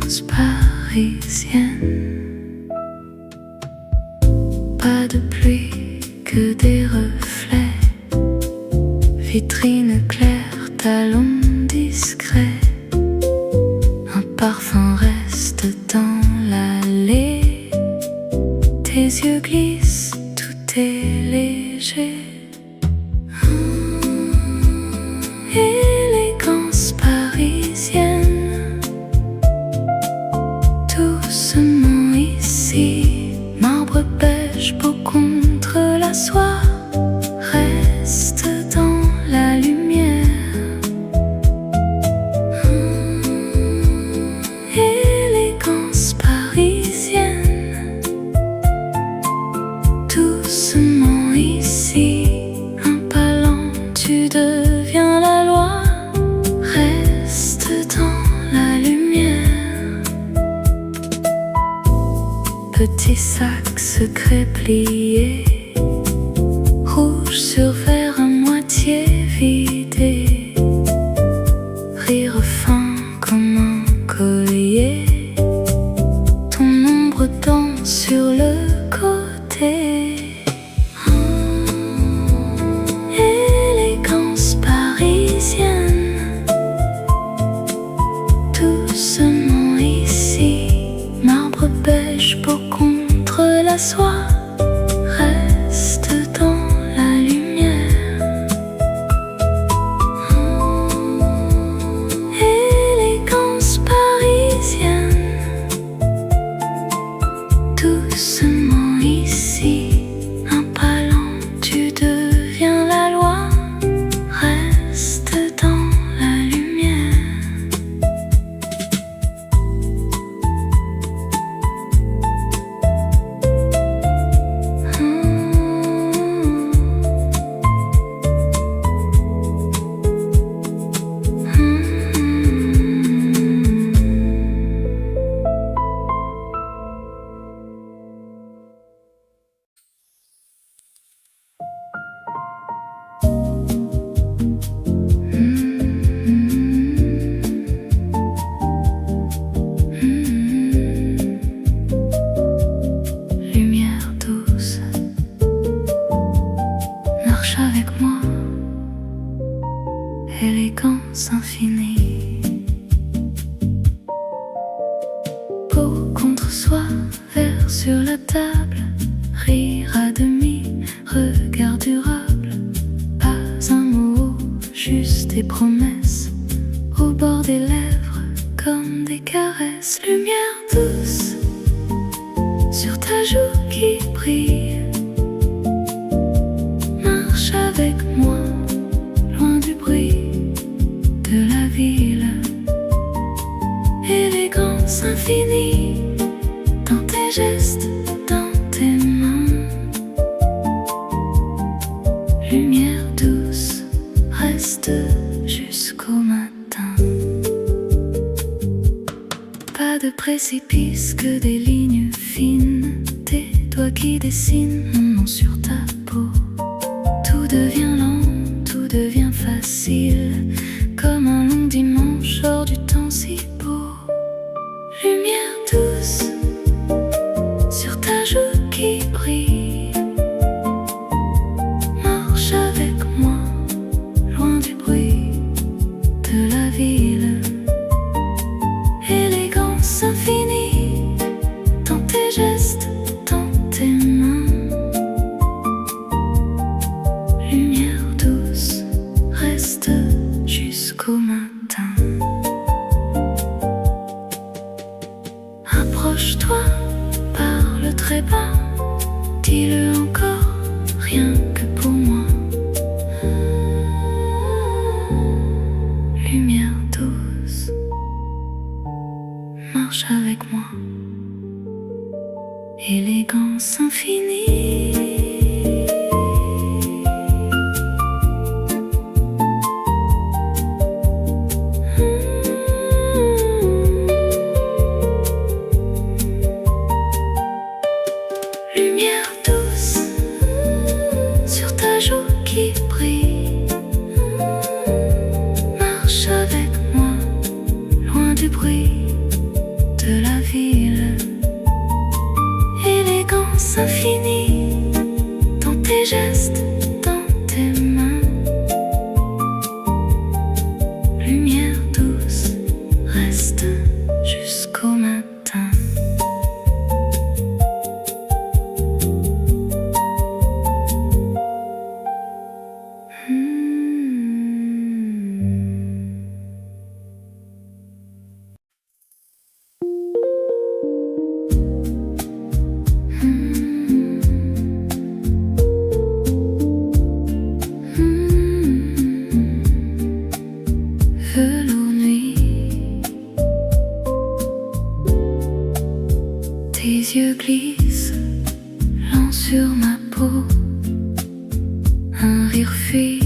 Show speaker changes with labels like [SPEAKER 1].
[SPEAKER 1] élégances parisiennes. Pas de pluie que des reflets, vitrine claire, talons discrets. Un parfum reste dans l'allée, tes yeux glissent, tout est léger. Élégance parisienne, doucement ici, marbre beige beau contre la soie, reste dans la lumière. Élégance parisienne, doucement ici, un pas lent, tu deviens la loi, reste dans la lumière. Petit sac secret plié, rouge sur verre à moitié vidé, rire fin comme un collier, ton ombre danse sur le côté. Élégance parisienne, doucement ici, marbre beige beau contre la soie, reste dans la lumière. Élégance parisienne, doucement ici, un pas lent, tu deviens la loi, reste dans la lumière. Lumière douce, marche avec moi, élégance infinie. Peau contre soi, verre sur la table, rire à demi, regard durable. Pas un mot, juste des promesses, au bord des lèvres comme des caresses. Lumière douce sur ta joue qui brille, marche avec moi, loin du bruit de la ville. Élégance infinie, dans tes gestes, dans tes mains. Lumière douce, reste jusqu'au matin. Pas de précipice, que des lignes fines, tes doigts qui dessinent mon nom sur ta peau. Tout devient lent, tout devient facile, comme un long dimanche hors du temps si beau. Lumière douce sur ta joue qui brille, marche avec moi, loin du bruit de la ville. Élégance infinie, dans tes gestes, dans tes mains. Lumière douce, reste jusqu'au matin. Approche-toi, parle très bas, dis-le encore, rien que pour moi. Lumière douce, marche avec moi, élégance infinie. Lumière douce sur ta joue qui brille, marche avec moi, loin du bruit de de la ville. Élégance infinie dans tes gestes, dans tes mains. Lumière douce reste jusqu'au matin. Velours nuit, tes yeux glissent lents sur ma peau, un rire fuit